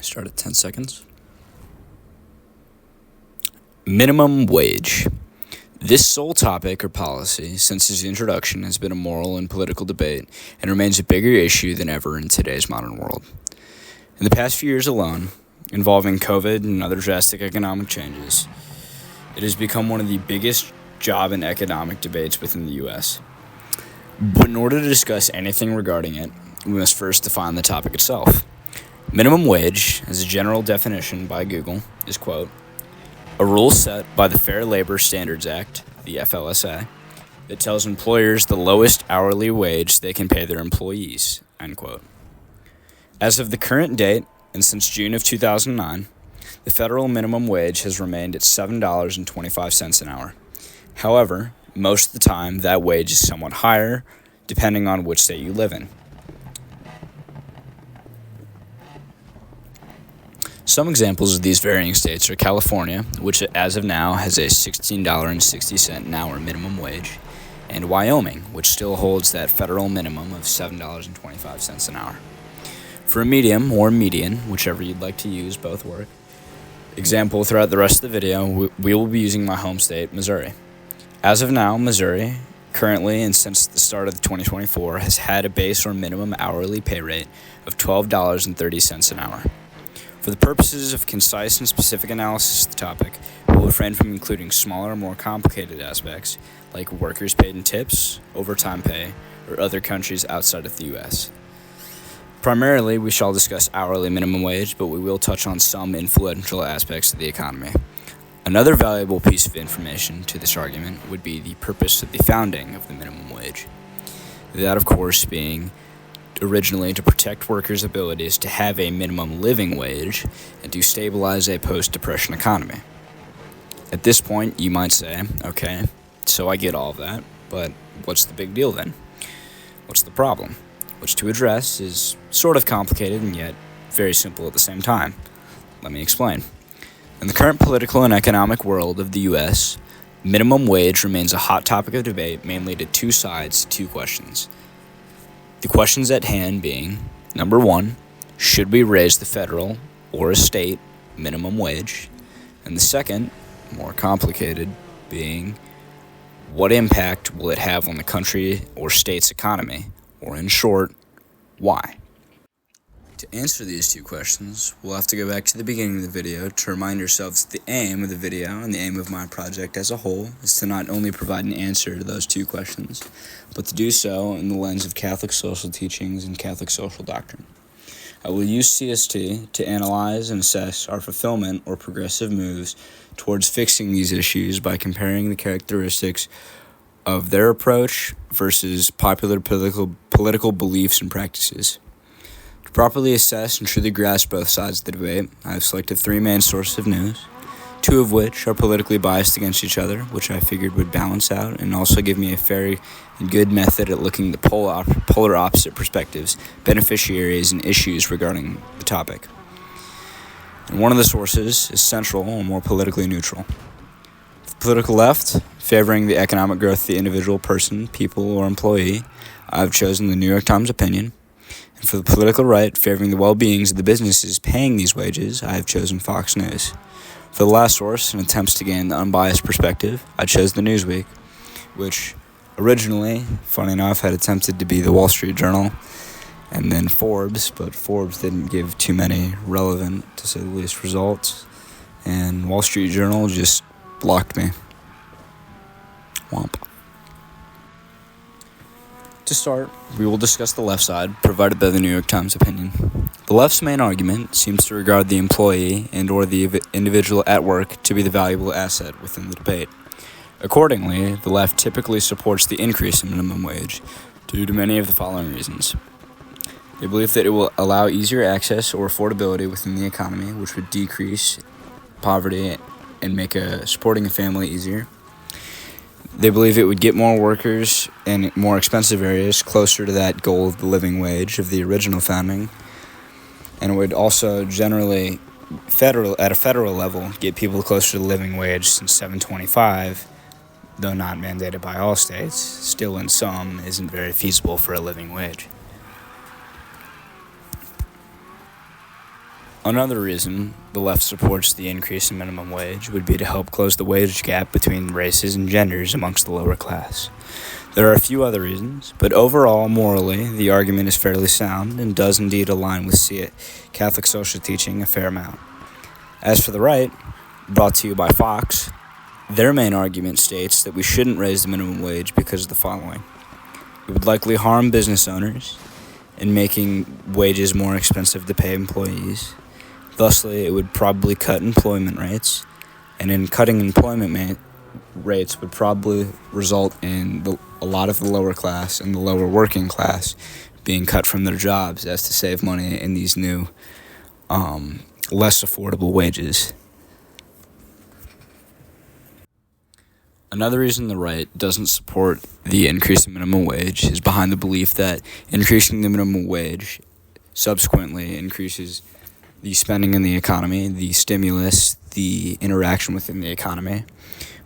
Start at 10 seconds. Minimum wage. This sole topic or policy, since its introduction, has been a moral and political debate and remains a bigger issue than ever in today's modern world. In the past few years alone, involving COVID and other drastic economic changes, it has become one of the biggest job and economic debates within the U.S. But in order to discuss anything regarding it, we must first define the topic itself. Minimum wage, as a general definition by Google, is, quote, a rule set by the Fair Labor Standards Act, the FLSA, that tells employers the lowest hourly wage they can pay their employees, end quote. As of the current date, and since June of 2009, the federal minimum wage has remained at $7.25 an hour. However, most of the time, that wage is somewhat higher, depending on which state you live in. Some examples of these varying states are California, which as of now has a $16.60 an hour minimum wage, and Wyoming, which still holds that federal minimum of $7.25 an hour. For a medium or median, whichever you'd like to use, both work. Example, throughout the rest of the video, we will be using my home state, Missouri. As of now, Missouri, currently and since the start of 2024, has had a base or minimum hourly pay rate of $12.30 an hour. For the purposes of concise and specific analysis of the topic, we will refrain from including smaller, more complicated aspects like workers paid in tips, overtime pay, or other countries outside of the U.S. Primarily, we shall discuss hourly minimum wage, but we will touch on some influential aspects of the economy. Another valuable piece of information to this argument would be the purpose of the founding of the minimum wage. That, of course, being originally to protect workers' abilities to have a minimum living wage and to stabilize a post-depression economy. At this point, you might say, okay, so I get all of that, but what's the big deal then? What's the problem? Which to address is sort of complicated and yet very simple at the same time. Let me explain. In the current political and economic world of the U.S., minimum wage remains a hot topic of debate, mainly to two sides, two questions. The questions at hand being, number one, should we raise the federal or a state minimum wage? And the second, more complicated, being, what impact will it have on the country or state's economy? Or in short, why? To answer these two questions, we'll have to go back to the beginning of the video to remind ourselves that the aim of the video and the aim of my project as a whole is to not only provide an answer to those two questions, but to do so in the lens of Catholic social teachings and Catholic social doctrine. I will use CST to analyze and assess our fulfillment or progressive moves towards fixing these issues by comparing the characteristics of their approach versus popular political beliefs and practices. To properly assess and truly grasp both sides of the debate, I have selected three main sources of news, two of which are politically biased against each other, which I figured would balance out and also give me a fair and good method at looking at the polar opposite perspectives, beneficiaries, and issues regarding the topic. And one of the sources is central and more politically neutral. For the political left, favoring the economic growth of the individual person, people, or employee, I've chosen the New York Times opinion. And for the political right, favoring the well-beings of the businesses paying these wages, I have chosen Fox News. For the last source, in attempts to gain the unbiased perspective, I chose the Newsweek, which originally, funny enough, had attempted to be the Wall Street Journal, and then Forbes, but Forbes didn't give too many relevant, to say the least, results, and Wall Street Journal just blocked me. Womp. To start, we will discuss the left side, provided by the New York Times opinion. The left's main argument seems to regard the employee and or the individual at work to be the valuable asset within the debate. Accordingly, the left typically supports the increase in minimum wage due to many of the following reasons. They believe that it will allow easier access or affordability within the economy, which would decrease poverty and make supporting a family easier. They believe it would get more workers in more expensive areas closer to that goal of the living wage of the original founding, and it would also generally, at a federal level, get people closer to the living wage since $7.25, though not mandated by all states, still in some isn't very feasible for a living wage. Another reason the left supports the increase in minimum wage would be to help close the wage gap between races and genders amongst the lower class. There are a few other reasons, but overall, morally, the argument is fairly sound and does indeed align with Catholic social teaching a fair amount. As for the right, brought to you by Fox, their main argument states that we shouldn't raise the minimum wage because of the following. It would likely harm business owners in making wages more expensive to pay employees. Thusly, it would probably cut employment rates, and in cutting employment rates would probably result in a lot of the lower class and the lower working class being cut from their jobs as to save money in these new, less affordable wages. Another reason the right doesn't support the increase in minimum wage is behind the belief that increasing the minimum wage subsequently increases the spending in the economy, the stimulus, the interaction within the economy,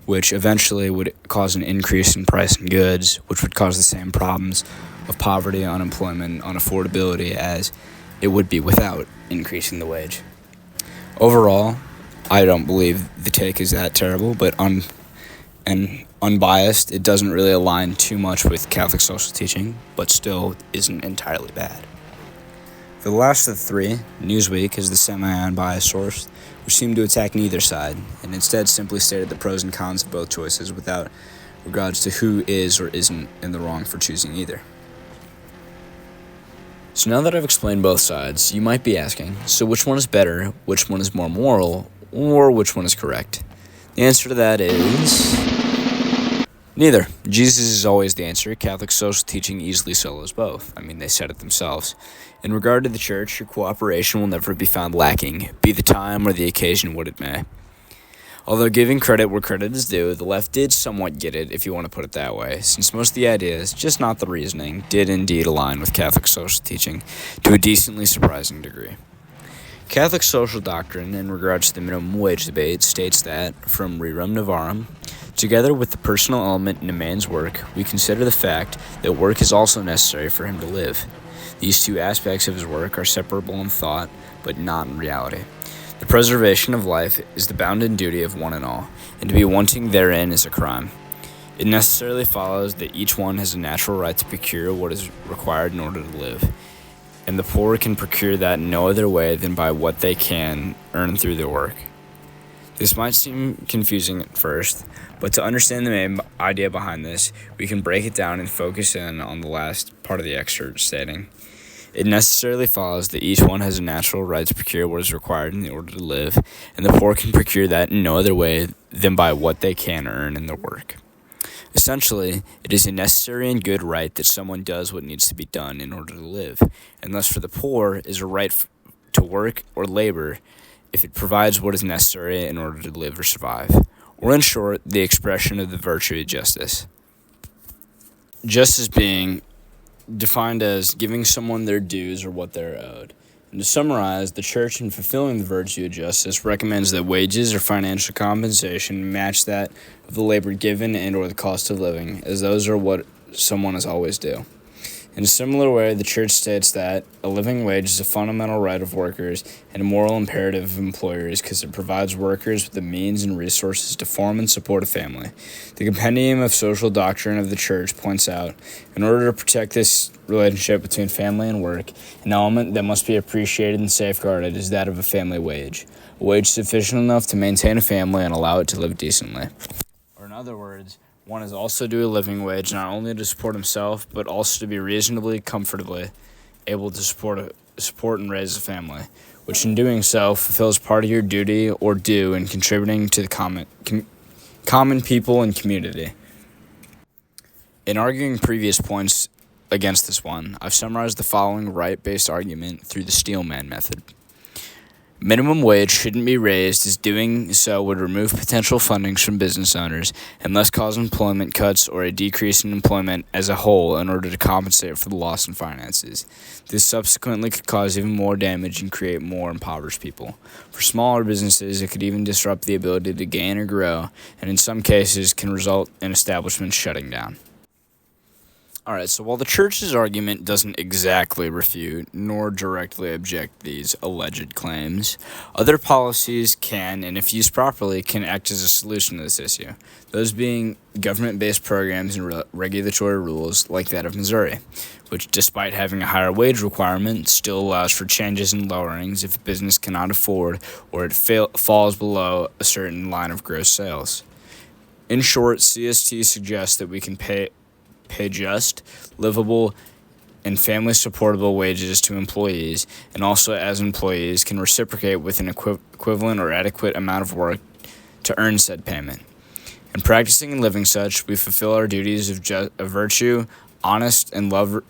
which eventually would cause an increase in price in goods, which would cause the same problems of poverty, unemployment, unaffordability as it would be without increasing the wage. Overall, I don't believe the take is that terrible, but unbiased, it doesn't really align too much with Catholic social teaching, but still isn't entirely bad. For the last of the three, Newsweek is the semi-unbiased source, which seemed to attack neither side, and instead simply stated the pros and cons of both choices without regards to who is or isn't in the wrong for choosing either. So now that I've explained both sides, you might be asking, so which one is better, which one is more moral, or which one is correct? The answer to that is neither. Jesus is always the answer. Catholic social teaching easily solos both. They said it themselves. In regard to the church, your cooperation will never be found lacking, be the time or the occasion what it may. Although giving credit where credit is due, the left did somewhat get it, if you want to put it that way, since most of the ideas, just not the reasoning, did indeed align with Catholic social teaching to a decently surprising degree. Catholic social doctrine in regards to the minimum wage debate states that, from Rerum Novarum, together with the personal element in a man's work, we consider the fact that work is also necessary for him to live. These two aspects of his work are separable in thought, but not in reality. The preservation of life is the bounden duty of one and all, and to be wanting therein is a crime. It necessarily follows that each one has a natural right to procure what is required in order to live, and the poor can procure that in no other way than by what they can earn through their work. This might seem confusing at first, but to understand the main idea behind this, we can break it down and focus in on the last part of the excerpt stating, it necessarily follows that each one has a natural right to procure what is required in order to live, and the poor can procure that in no other way than by what they can earn in their work. Essentially, it is a necessary and good right that someone does what needs to be done in order to live, and thus for the poor is a right to work or labor if it provides what is necessary in order to live or survive, or in short, the expression of the virtue of justice. Justice being defined as giving someone their dues or what they're owed. And to summarize, the Church, in fulfilling the virtue of justice, recommends that wages or financial compensation match that of the labor given and or the cost of living, as those are what someone is always due. In a similar way, the Church states that a living wage is a fundamental right of workers and a moral imperative of employers because it provides workers with the means and resources to form and support a family. The Compendium of Social Doctrine of the Church points out, in order to protect this relationship between family and work, an element that must be appreciated and safeguarded is that of a family wage, a wage sufficient enough to maintain a family and allow it to live decently. Or in other words, one is also due a living wage not only to support himself, but also to be reasonably, comfortably able to support and raise a family, which in doing so fulfills part of your duty or due in contributing to the common people and community. In arguing previous points against this one, I've summarized the following right-based argument through the Steelman method. Minimum wage shouldn't be raised, as doing so would remove potential fundings from business owners and thus cause employment cuts or a decrease in employment as a whole in order to compensate for the loss in finances. This subsequently could cause even more damage and create more impoverished people. For smaller businesses, it could even disrupt the ability to gain or grow, and in some cases can result in establishments shutting down. Alright, so while the church's argument doesn't exactly refute nor directly object these alleged claims, other policies can, and if used properly, can act as a solution to this issue. Those being government-based programs and regulatory rules like that of Missouri, which, despite having a higher wage requirement, still allows for changes and lowerings if a business cannot afford or it falls below a certain line of gross sales. In short, CST suggests that we can pay just, livable, and family-supportable wages to employees, and also as employees can reciprocate with an equivalent or adequate amount of work to earn said payment. In practicing and living such, we fulfill our duties of virtue, honest, and love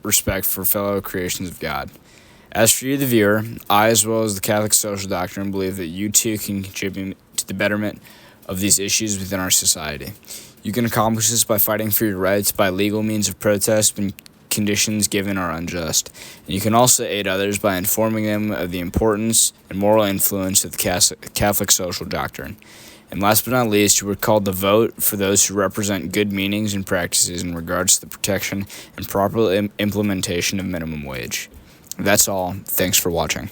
respect for fellow creations of God. As for you, the viewer, I, as well as the Catholic social doctrine, believe that you too can contribute to the betterment of these issues within our society. You can accomplish this by fighting for your rights by legal means of protest when conditions given are unjust. And you can also aid others by informing them of the importance and moral influence of the Catholic social doctrine. And last but not least, you are called to vote for those who represent good meanings and practices in regards to the protection and proper implementation of minimum wage. That's all. Thanks for watching.